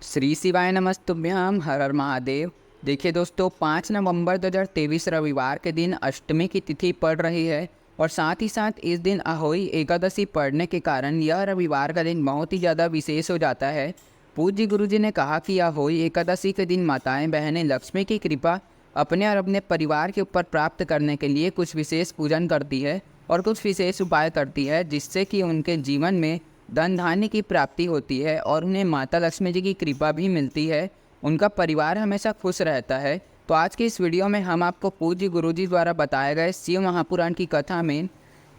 श्री शिवाय नमस्तुभ्याम हर हर महादेव। देखिए दोस्तों, 5 नवंबर 2023 रविवार के दिन अष्टमी की तिथि पड़ रही है और साथ ही साथ इस दिन अहोई एकादशी पड़ने के कारण यह रविवार का दिन बहुत ही ज़्यादा विशेष हो जाता है। पूज्य गुरुजी ने कहा कि अहोई एकादशी के दिन माताएं बहनें लक्ष्मी की कृपा अपने और अपने परिवार के ऊपर प्राप्त करने के लिए कुछ विशेष पूजन करती है और कुछ विशेष उपाय करती है, जिससे कि उनके जीवन में धन धान्य की प्राप्ति होती है और उन्हें माता लक्ष्मी जी की कृपा भी मिलती है। उनका परिवार हमेशा खुश रहता है। तो आज के इस वीडियो में हम आपको पूज्य गुरुजी द्वारा बताए गए शिव महापुराण की कथा में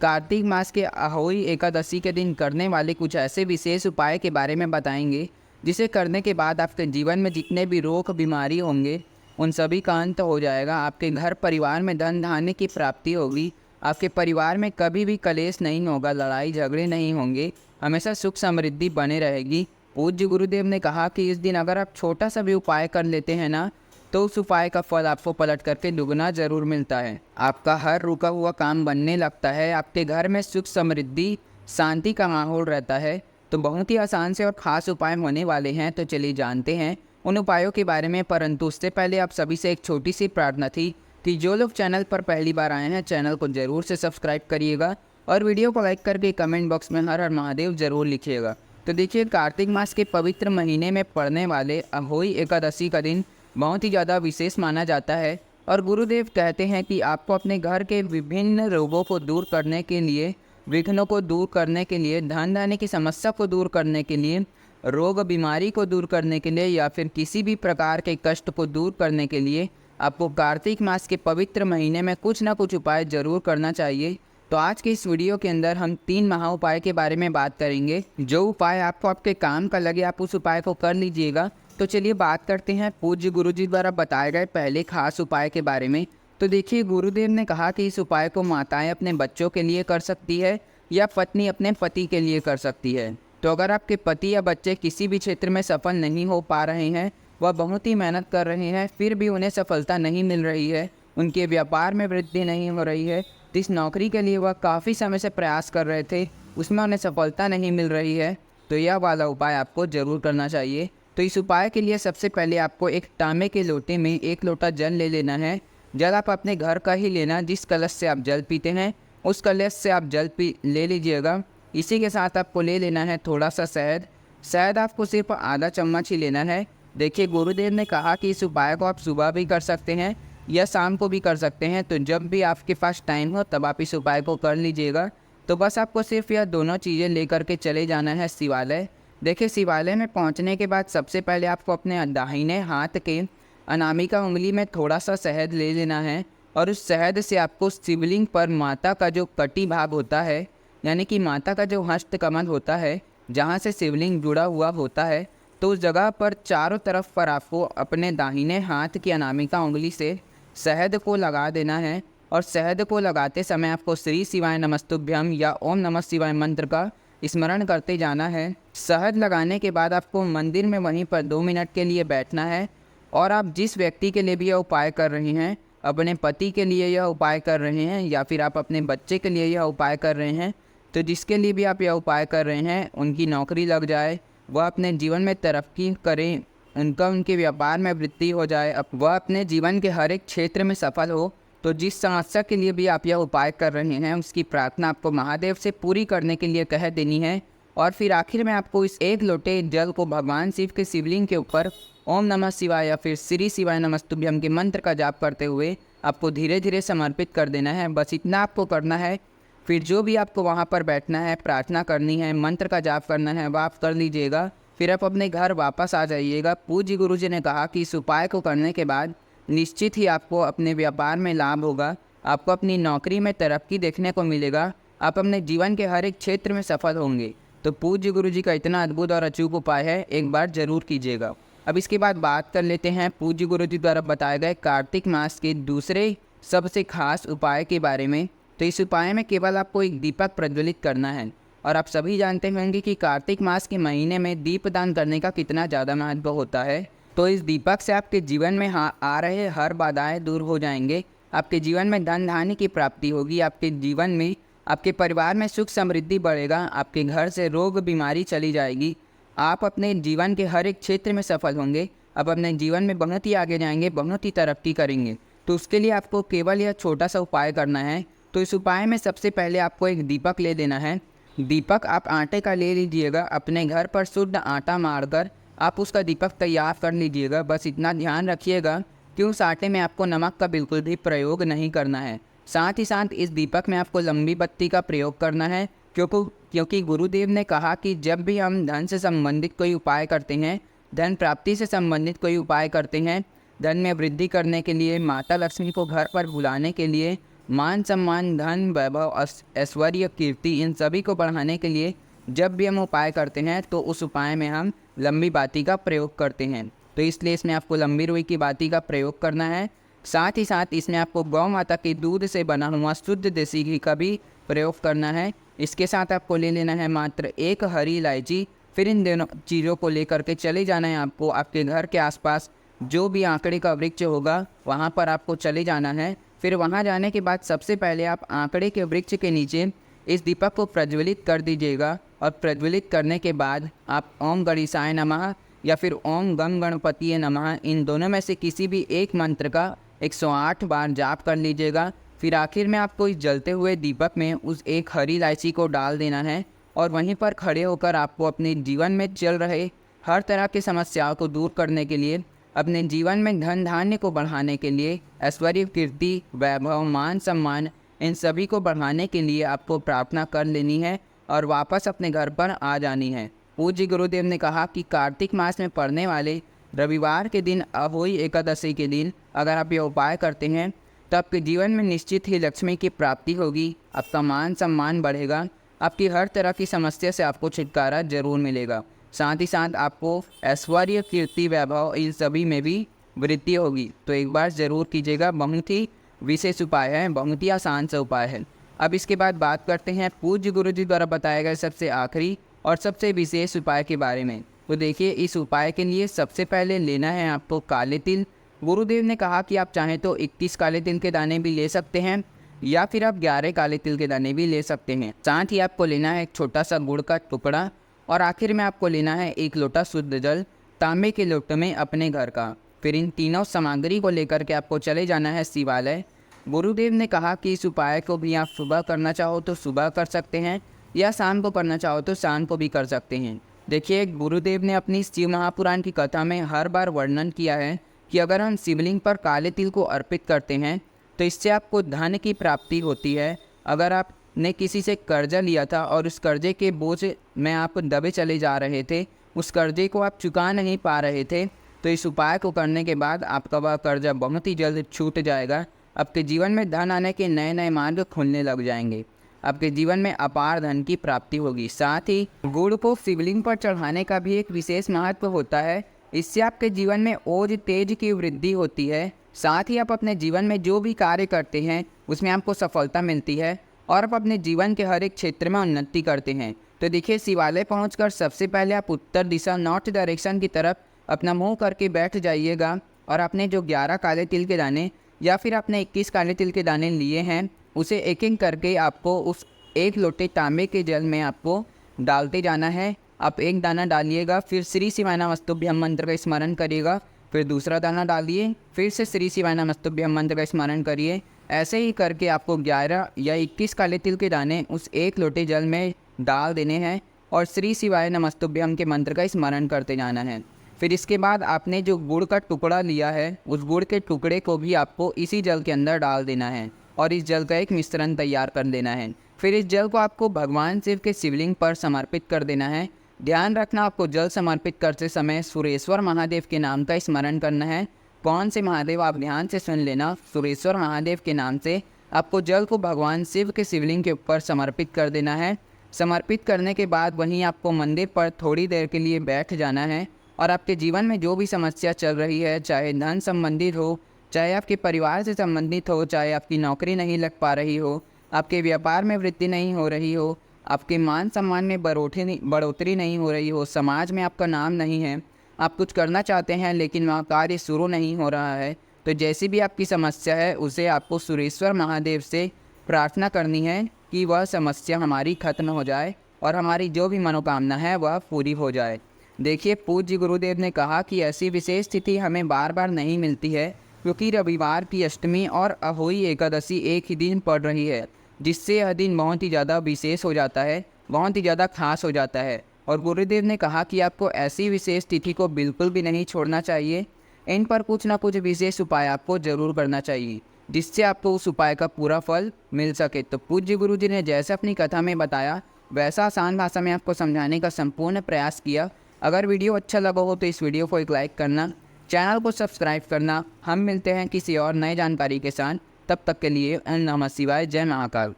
कार्तिक मास के अहोई एकादशी के दिन करने वाले कुछ ऐसे विशेष उपाय के बारे में बताएंगे, जिसे करने के बाद आपके जीवन में जितने भी रोग बीमारी होंगे उन सभी का अंत हो जाएगा। आपके घर परिवार में धन धान्य की प्राप्ति होगी। आपके परिवार में कभी भी कलेश नहीं होगा, लड़ाई झगड़े नहीं होंगे, हमेशा सुख समृद्धि बने रहेगी। पूज्य गुरुदेव ने कहा कि इस दिन अगर आप छोटा सा भी उपाय कर लेते हैं ना, तो उस उपाय का फल आपको पलट करके दुगना जरूर मिलता है। आपका हर रुका हुआ काम बनने लगता है। आपके घर में सुख समृद्धि शांति का माहौल रहता है। तो बहुत ही आसान से और ख़ास उपाय होने वाले हैं। तो चलिए जानते हैं उन उपायों के बारे में। परंतु उससे पहले आप सभी से एक छोटी सी प्रार्थना थी कि जो लोग चैनल पर पहली बार आए हैं, चैनल को ज़रूर से सब्सक्राइब करिएगा और वीडियो को लाइक करके कमेंट बॉक्स में हर हर महादेव जरूर लिखिएगा। तो देखिए, कार्तिक मास के पवित्र महीने में पड़ने वाले अहोई एकादशी का दिन बहुत ही ज़्यादा विशेष माना जाता है और गुरुदेव कहते हैं कि आपको अपने घर के विभिन्न रोगों को दूर करने के लिए, विघ्नों को दूर करने के लिए, धन धान्य की समस्या को दूर करने के लिए, रोग बीमारी को दूर करने के लिए या फिर किसी भी प्रकार के कष्ट को दूर करने के लिए आपको कार्तिक मास के पवित्र महीने में कुछ ना कुछ उपाय ज़रूर करना चाहिए। तो आज के इस वीडियो के अंदर हम 3 महा उपाय के बारे में बात करेंगे। जो उपाय आपको आपके काम का लगे आप उस उपाय को कर लीजिएगा। तो चलिए बात करते हैं पूज्य गुरुजी द्वारा बताए गए पहले खास उपाय के बारे में। तो देखिए, गुरुदेव ने कहा कि इस उपाय को माताएं अपने बच्चों के लिए कर सकती है या पत्नी अपने पति के लिए कर सकती है। तो अगर आपके पति या बच्चे किसी भी क्षेत्र में सफल नहीं हो पा रहे हैं, वह बहुत ही मेहनत कर रहे हैं फिर भी उन्हें सफलता नहीं मिल रही है, उनके व्यापार में वृद्धि नहीं हो रही है, जिस नौकरी के लिए वह काफ़ी समय से प्रयास कर रहे थे उसमें उन्हें सफलता नहीं मिल रही है, तो यह वाला उपाय आपको ज़रूर करना चाहिए। तो इस उपाय के लिए सबसे पहले आपको एक तांबे के लोटे में 1 लोटा जल ले लेना है। जल आप अपने घर का ही लेना, जिस कलश से आप जल पीते हैं उस कलश से आप जल ले लीजिएगा। इसी के साथ आपको ले लेना है थोड़ा सा शहद। शहद आपको सिर्फ आधा चम्मच ही लेना है। देखिए, गुरुदेव ने कहा कि इस उपाय को आप सुबह भी कर सकते हैं या शाम को भी कर सकते हैं। तो जब भी आपके पास टाइम हो तब आप इस उपाय को कर लीजिएगा। तो बस आपको सिर्फ यह दोनों चीज़ें लेकर के चले जाना है शिवालय। देखिए, शिवालय में पहुंचने के बाद सबसे पहले आपको अपने दाहिने हाथ के अनामिका उंगली में थोड़ा सा शहद ले लेना है और उस शहद से आपको शिवलिंग पर माता का जो कटी भाग होता है, यानी कि माता का जो हस्त कमल होता है जहाँ से शिवलिंग जुड़ा हुआ होता है, तो उस जगह पर चारों तरफ पर आपको अपने दाहिने हाथ की अनामिका उंगली से शहद को लगा देना है। और शहद को लगाते समय आपको श्री शिवाय नमस्तुभ्यम या ओम नमः शिवाय मंत्र का स्मरण करते जाना है। शहद लगाने के बाद आपको मंदिर में वहीं पर 2 मिनट के लिए बैठना है और आप जिस व्यक्ति के लिए भी यह उपाय कर रहे हैं, अपने पति के लिए यह उपाय कर रहे हैं या फिर आप अपने बच्चे के लिए यह उपाय कर रहे हैं, तो जिसके लिए भी आप यह उपाय कर रहे हैं उनकी नौकरी लग जाए, वह अपने जीवन में तरक्की करें, उनके व्यापार में वृद्धि हो जाए, अब वह अपने जीवन के हर एक क्षेत्र में सफल हो, तो जिस समस्या के लिए भी आप यह उपाय कर रहे हैं उसकी प्रार्थना आपको महादेव से पूरी करने के लिए कह देनी है। और फिर आखिर में आपको इस 1 लोटे जल को भगवान शिव के शिवलिंग के ऊपर ओम नमः शिवाय या फिर श्री शिवाय नमस्तुभ्यम के मंत्र का जाप करते हुए आपको धीरे धीरे समर्पित कर देना है। बस इतना आपको करना है। फिर जो भी आपको वहाँ पर बैठना है, प्रार्थना करनी है, मंत्र का जाप करना है, वह आप कर लीजिएगा। फिर आप अपने घर वापस आ जाइएगा। पूज्य गुरुजी ने कहा कि इस उपाय को करने के बाद निश्चित ही आपको अपने व्यापार में लाभ होगा, आपको अपनी नौकरी में तरक्की देखने को मिलेगा, आप अपने जीवन के हर एक क्षेत्र में सफल होंगे। तो पूज्य गुरुजी का इतना अद्भुत और अचूक उपाय है, एक बार जरूर कीजिएगा। अब इसके बाद बात कर लेते हैं पूज्य गुरुजी द्वारा बताए गए कार्तिक मास के दूसरे सबसे खास उपाय के बारे में। तो इस उपाय में केवल आपको एक दीपक प्रज्वलित करना है और आप सभी जानते होंगे कि कार्तिक मास के महीने में दीपदान करने का कितना ज़्यादा महत्व होता है। तो इस दीपक से आपके जीवन में आ रहे हर बाधाएं दूर हो जाएंगे, आपके जीवन में धन धान्य की प्राप्ति होगी, आपके जीवन में, आपके परिवार में सुख समृद्धि बढ़ेगा, आपके घर से रोग बीमारी चली जाएगी, आप अपने जीवन के हर एक क्षेत्र में सफल होंगे। आप अपने जीवन में बहुत ही आगे जाएंगे, बहुत ही तरक्की करेंगे। तो उसके लिए आपको केवल यह छोटा सा उपाय करना है। तो इस उपाय में सबसे पहले आपको एक दीपक ले लेना है। दीपक आप आटे का ले लीजिएगा। अपने घर पर शुद्ध आटा मारकर आप उसका दीपक तैयार कर लीजिएगा। बस इतना ध्यान रखिएगा कि उस आटे में आपको नमक का बिल्कुल भी प्रयोग नहीं करना है। साथ ही साथ इस दीपक में आपको लंबी बत्ती का प्रयोग करना है, क्योंकि गुरुदेव ने कहा कि जब भी हम धन से संबंधित कोई उपाय करते हैं, धन प्राप्ति से संबंधित कोई उपाय करते हैं, धन में वृद्धि करने के लिए, माता लक्ष्मी को घर पर बुलाने के लिए, मान सम्मान, धन, वैभव, ऐश्वर्य, कीर्ति, इन सभी को बढ़ाने के लिए जब भी हम उपाय करते हैं तो उस उपाय में हम लंबी बाती का प्रयोग करते हैं। तो इसलिए इसमें आपको लंबी रुई की बाती का प्रयोग करना है। साथ ही साथ इसमें आपको गौ माता के दूध से बना हुआ शुद्ध देसी घी का भी प्रयोग करना है। इसके साथ आपको ले लेना है मात्र एक हरी इलायची। फिर इन दोनों चीज़ों को लेकर के चले जाना है आपको आपके घर के आसपास जो भी आंकड़े का वृक्ष होगा वहाँ पर आपको चले जाना है। फिर वहाँ जाने के बाद सबसे पहले आप आंकड़े के वृक्ष के नीचे इस दीपक को प्रज्वलित कर दीजिएगा। और प्रज्वलित करने के बाद आप ओम गणेशाय नमः या फिर ओम गंग गणपतिये नमः, इन दोनों में से किसी भी एक मंत्र का 108 बार जाप कर लीजिएगा। फिर आखिर में आपको इस जलते हुए दीपक में उस एक हरी इलायची को डाल देना है और वहीं पर खड़े होकर आपको अपने जीवन में चल रहे हर तरह की समस्याओं को दूर करने के लिए, अपने जीवन में धन धान्य को बढ़ाने के लिए, ऐश्वर्य, कीर्ति, वैभव, मान सम्मान, इन सभी को बढ़ाने के लिए आपको प्रार्थना कर लेनी है और वापस अपने घर पर आ जानी है। पूज्य गुरुदेव ने कहा कि कार्तिक मास में पड़ने वाले रविवार के दिन, अहोई एकादशी के दिन अगर आप ये उपाय करते हैं तो आपके जीवन में निश्चित ही लक्ष्मी की प्राप्ति होगी, आपका मान सम्मान बढ़ेगा, आपकी हर तरह की समस्या से आपको छुटकारा जरूर मिलेगा। साथ ही साथ आपको ऐश्वर्य, कीर्ति, वैभव, इन सभी में भी वृद्धि होगी। तो एक बार ज़रूर कीजिएगा। बहुत ही विशेष उपाय है, बहुत ही आसान सा उपाय है। अब इसके बाद बात करते हैं पूज्य गुरु जी द्वारा बताया गया सबसे आखिरी और सबसे विशेष उपाय के बारे में। तो देखिए, इस उपाय के लिए सबसे पहले लेना है आपको काले तिल। गुरुदेव ने कहा कि आप चाहें तो 21 काले तिल के दाने भी ले सकते हैं या फिर आप 11 काले तिल के दाने भी ले सकते हैं। साथ ही आपको लेना है एक छोटा सा गुड़ का टुकड़ा और आखिर में आपको लेना है 1 लोटा शुद्ध जल तांबे के लोटे में अपने घर का। फिर इन तीनों सामग्री को लेकर के आपको चले जाना है शिवालय। गुरुदेव ने कहा कि इस उपाय को भी आप सुबह करना चाहो तो सुबह कर सकते हैं या शाम को करना चाहो तो शाम को भी कर सकते हैं। देखिए, गुरुदेव ने अपनी शिव महापुराण की कथा में हर बार वर्णन किया है कि अगर हम शिवलिंग पर काले तिल को अर्पित करते हैं तो इससे आपको धन की प्राप्ति होती है। अगर आपने किसी से कर्जा लिया था और उस कर्जे के बोझ में आप दबे चले जा रहे थे, उस कर्जे को आप चुका नहीं पा रहे थे, तो इस उपाय को करने के बाद आपका वह कर्जा बहुत ही जल्द छूट जाएगा। आपके जीवन में धन आने के नए नए मार्ग खुलने लग जाएंगे। आपके जीवन में अपार धन की प्राप्ति होगी। साथ ही गुड़ को शिवलिंग पर चढ़ाने का भी एक विशेष महत्व होता है। इससे आपके जीवन में ओज तेज की वृद्धि होती है। साथ ही आप अपने जीवन में जो भी कार्य करते हैं उसमें आपको सफलता मिलती है और आप अपने जीवन के हर एक क्षेत्र में उन्नति करते हैं। तो देखिए, शिवालय पहुंचकर सबसे पहले आप उत्तर दिशा, नॉर्थ डायरेक्शन की तरफ अपना मुंह करके बैठ जाइएगा और आपने जो 11 काले तिल के दाने या फिर आपने 21 काले तिल के दाने लिए हैं उसे एक एक करके आपको उस 1 लोटे तांबे के जल में आपको डालते जाना है। आप एक दाना डालिएगा, फिर श्री शिवाय नमस्तुभ्यं मंत्र का स्मरण करिएगा, फिर दूसरा दाना डालिए, फिर से श्री शिवाय नमस्तुभ्यं मंत्र का स्मरण करिए। ऐसे ही करके आपको 11 या 21 काले तिल के दाने उस 1 लोटे जल में डाल देने हैं और श्री शिवाय नमस्तुभ्यं के मंत्र का स्मरण करते जाना है। फिर इसके बाद आपने जो गुड़ का टुकड़ा लिया है उस गुड़ के टुकड़े को भी आपको इसी जल के अंदर डाल देना है और इस जल का एक मिश्रण तैयार कर देना है। फिर इस जल को आपको भगवान शिव के शिवलिंग पर समर्पित कर देना है। ध्यान रखना, आपको जल समर्पित करते समय सुरेश्वर महादेव के नाम का स्मरण करना है। कौन से महादेव, आप ध्यान से सुन लेना। सुरेश्वर महादेव के नाम से आपको जल को भगवान शिव के शिवलिंग के ऊपर समर्पित कर देना है। समर्पित करने के बाद वहीं आपको मंदिर पर थोड़ी देर के लिए बैठ जाना है और आपके जीवन में जो भी समस्या चल रही है, चाहे धन संबंधित हो, चाहे आपके परिवार से संबंधित हो, चाहे आपकी नौकरी नहीं लग पा रही हो, आपके व्यापार में वृद्धि नहीं हो रही हो, आपके मान सम्मान में बढ़ोतरी नहीं हो रही हो, समाज में आपका नाम नहीं है, आप कुछ करना चाहते हैं लेकिन वहाँ कार्य शुरू नहीं हो रहा है, तो जैसी भी आपकी समस्या है उसे आपको सुरेश्वर महादेव से प्रार्थना करनी है कि वह समस्या हमारी खत्म हो जाए और हमारी जो भी मनोकामना है वह पूरी हो जाए। देखिए, पूज्य गुरुदेव ने कहा कि ऐसी विशेष तिथि हमें बार बार नहीं मिलती है, क्योंकि रविवार की अष्टमी और अहोई एकादशी एक ही दिन पड़ रही है, जिससे यह दिन बहुत ही ज़्यादा विशेष हो जाता है, बहुत ही ज़्यादा खास हो जाता है। और गुरुदेव ने कहा कि आपको ऐसी विशेष तिथि को बिल्कुल भी नहीं छोड़ना चाहिए। इन पर कुछ ना कुछ विशेष उपाय आपको ज़रूर करना चाहिए, जिससे आपको उस उपाय का पूरा फल मिल सके। तो पूज्य गुरु जी ने जैसे अपनी कथा में बताया, वैसा आसान भाषा में आपको समझाने का संपूर्ण प्रयास किया। अगर वीडियो अच्छा लगा हो तो इस वीडियो को एक लाइक करना, चैनल को सब्सक्राइब करना। हम मिलते हैं किसी और नए जानकारी के साथ। तब तक के लिए ओम नमः शिवाय, जय महाकाल।